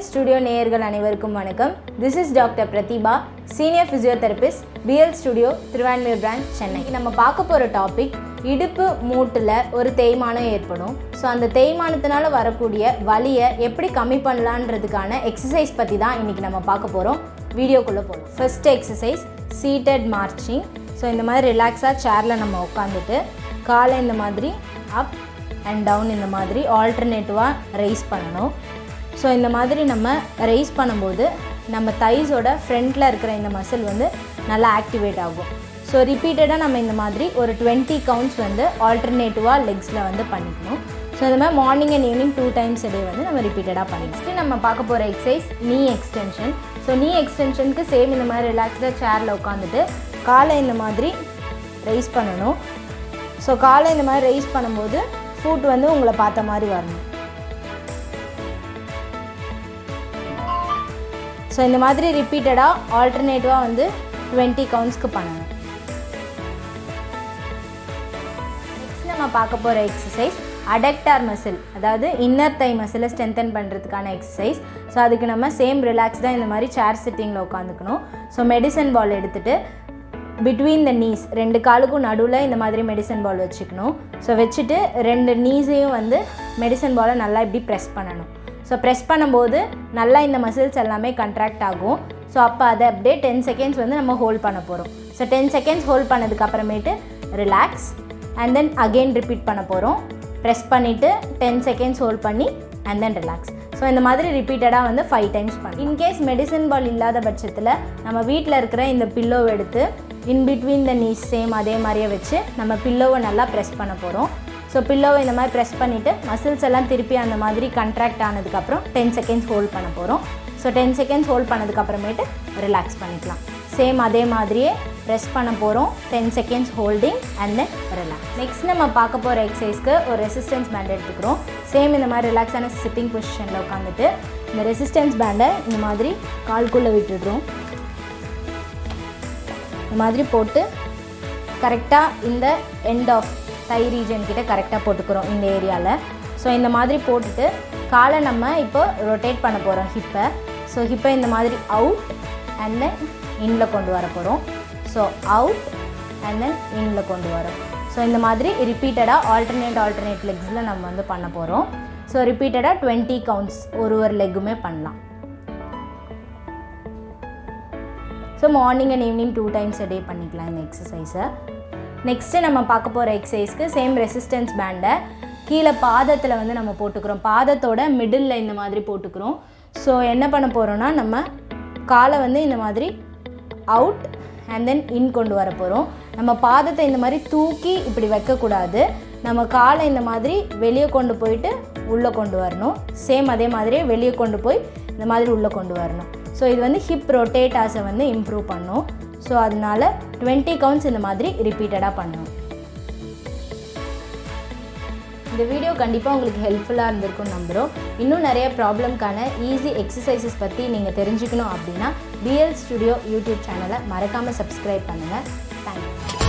Studio நேயர்கள் அனைவருக்கும் வணக்கம். This is Dr. Pratibha, Senior Physiotherapist, BL Studio, Thiruvanmiyur branch, Chennai. நம்ம பார்க்க போகிற டாபிக் இடுப்பு மூட்டில் ஒரு தேய்மானம் ஏற்படும். ஸோ அந்த தேய்மானத்தினால வரக்கூடிய வலியை எப்படி கம்மி பண்ணலான்றதுக்கான எக்ஸசைஸ் பற்றி தான் இன்றைக்கி நம்ம பார்க்க போகிறோம். வீடியோக்குள்ளே போகிறோம். First exercise seated marching. So இந்த மாதிரி ரிலாக்ஸாக சேரில் நம்ம உட்காந்துட்டு காலை இந்த மாதிரி அப் அண்ட் டவுன் இந்த மாதிரி ஆல்டர்னேட்டிவாக ரைஸ் பண்ணணும். ஸோ இந்த மாதிரி நம்ம ரைஸ் பண்ணும்போது நம்ம தைஸோட ஃப்ரண்ட்டில் இருக்கிற இந்த மசில் வந்து நல்லா ஆக்டிவேட் ஆகும். ஸோ ரிப்பீட்டடாக நம்ம இந்த மாதிரி ஒரு 20 கவுண்ட்ஸ் வந்து ஆல்டர்னேட்டிவாக லெக்ஸில் வந்து பண்ணிக்கணும். ஸோ இந்த மாதிரி morning and evening 2 times a day வந்து நம்ம ரிப்பீட்டடாக பண்ணிக்கிட்டு நம்ம பார்க்க போகிற எக்ஸசைஸ் நீ எக்ஸ்டென்ஷன். ஸோ நீ எக்ஸ்டென்ஷனுக்கு சேம் இந்த மாதிரி ரிலாக்ஸ்டாக சேரில் உட்காந்துட்டு காலை இந்த மாதிரி ரைஸ் பண்ணணும். ஸோ காலை இந்த மாதிரி ரைஸ் பண்ணும்போது ஃபுட் வந்து உங்களை பார்த்த மாதிரி வரணும். ஸோ இந்த மாதிரி ரிப்பீட்டடாக ஆல்டர்னேட்டிவாக வந்து 20 கவுண்ட்ஸ்க்கு பண்ணணும். நெக்ஸ்ட் நம்ம பார்க்க போகிற எக்ஸசைஸ் அடக்டார் மசில், அதாவது இன்னர் தை மசிலை ஸ்ட்ரென்தன் பண்ணுறதுக்கான எக்ஸசைஸ். ஸோ அதுக்கு நம்ம சேம் ரிலாக்ஸ்டாக இந்த மாதிரி சேர் சிட்டிங்கில் உட்காந்துக்கணும். ஸோ மெடிசன் பால் எடுத்துகிட்டு பிட்வீன் த நீஸ், 2 காலுக்கும் நடுவில் இந்த மாதிரி மெடிசன் பால் வச்சுக்கணும். ஸோ வச்சுட்டு 2 நீஸையும் வந்து மெடிசன் பாலை நல்லா இப்படி ப்ரெஸ் பண்ணணும். ஸோ ப்ரெஸ் பண்ணும்போது நல்லா இந்த மசில்ஸ் எல்லாமே கண்ட்ராக்ட் ஆகும். ஸோ அப்போ அதை அப்படியே 10 seconds வந்து நம்ம ஹோல்ட் பண்ண போகிறோம். ஸோ 10 seconds ஹோல்ட் பண்ணதுக்கு அப்புறமேட்டு relax and then again repeat பண்ண போகிறோம். ப்ரெஸ் பண்ணிவிட்டு 10 seconds ஹோல்ட் பண்ணி அண்ட் தென் ரிலாக்ஸ். ஸோ இந்த மாதிரி ரிப்பீட்டடாக வந்து 5 times பண்ணணும். இன்கேஸ் மெடிசன் பால் இல்லாத பட்சத்தில் நம்ம வீட்டில் இருக்கிற இந்த பில்லோவை எடுத்து in between the knees same அதே மாதிரியே வச்சு நம்ம பில்லோவை நல்லா ப்ரெஸ் பண்ண போகிறோம். ஸோ பில்லோவை இந்த மாதிரி ப்ரெஸ் பண்ணிவிட்டு மசில்ஸ் எல்லாம் திருப்பி அந்த மாதிரி கண்ட்ராக்ட் ஆனதுக்கப்புறம் 10 seconds ஹோல்ட் பண்ண போகிறோம். ஸோ 10 seconds ஹோல்ட் பண்ணதுக்கப்புறமேட்டு ரிலாக்ஸ் பண்ணிக்கலாம். சேம் அதே மாதிரியே ப்ரெஸ் பண்ண போகிறோம். 10 seconds holding and then relax. Next நம்ம பார்க்க போகிற எக்ஸசைஸ்க்கு ஒரு ரெசிஸ்டன்ஸ் பேண்ட் எடுத்துக்கிறோம். சேம் இந்த மாதிரி ரிலாக்ஸான சிட்டிங் பொசிஷனில் உட்காந்துட்டு இந்த ரெசிஸ்டன்ஸ் பேண்டை இந்த மாதிரி கால்குள்ளே விட்டுடுறோம். இந்த மாதிரி போட்டு கரெக்டாக இந்த எண்ட் ஆஃப் தை ரீஜன் கிட்ட கரெக்டாக போட்டுக்கிறோம் இந்த ஏரியாவில். ஸோ இந்த மாதிரி போட்டுட்டு காலை நம்ம இப்போ ரொட்டேட் பண்ண போகிறோம் ஹிப்பை. ஸோ ஹிப்பை இந்த மாதிரி அவுட் அண்ட் தென் இன்ல கொண்டு வர போகிறோம். ஸோ அவுட் அண்ட் தென் இன்ல கொண்டு வரோம். ஸோ இந்த மாதிரி ரிப்பீட்டடாக ஆல்டர்னேட் லெக்ஸில் நம்ம வந்து பண்ண போகிறோம். ஸோ ரிப்பீட்டடாக 20 கவுண்ட்ஸ் ஒரு லெக்குமே பண்ணலாம். So morning and evening 2 times a day பண்ணிக்கலாம் இந்த எக்ஸசைஸை. நெக்ஸ்ட்டு நம்ம பார்க்க போகிற எக்ஸசைஸ்க்கு சேம் ரெசிஸ்டன்ஸ் பேண்டை கீழே பாதத்தில் வந்து நம்ம போட்டுக்கிறோம். பாதத்தோட மிடில் இந்த மாதிரி போட்டுக்கிறோம். ஸோ என்ன பண்ண போகிறோன்னா நம்ம காலை வந்து இந்த மாதிரி அவுட் அண்ட் தென் இன் கொண்டு வர போகிறோம். நம்ம பாதத்தை இந்த மாதிரி தூக்கி இப்படி வைக்கக்கூடாது. நம்ம காலை இந்த மாதிரி வெளியே கொண்டு போயிட்டு உள்ளே கொண்டு வரணும். சேம் அதே மாதிரியே வெளியே கொண்டு போய் இந்த மாதிரி உள்ளே கொண்டு வரணும். ஸோ இது வந்து ஹிப் ரொட்டேட்டாஸை வந்து இம்ப்ரூவ் பண்ணும். ஸோ அதனால் 20 கவுண்ட்ஸ் இந்த மாதிரி ரிப்பீட்டடாக பண்ணணும். இந்த வீடியோ கண்டிப்பாக உங்களுக்கு ஹெல்ப்ஃபுல்லாக இருந்திருக்கும்னு நம்புகிறோம். இன்னும் நிறைய ப்ராப்ளம்க்கான ஈஸி எக்ஸசைசஸ் பற்றி நீங்கள் தெரிஞ்சுக்கணும் அப்படின்னா BL Studio யூடியூப் சேனலை மறக்காமல் சப்ஸ்கிரைப் பண்ணுங்கள். தேங்க்யூ.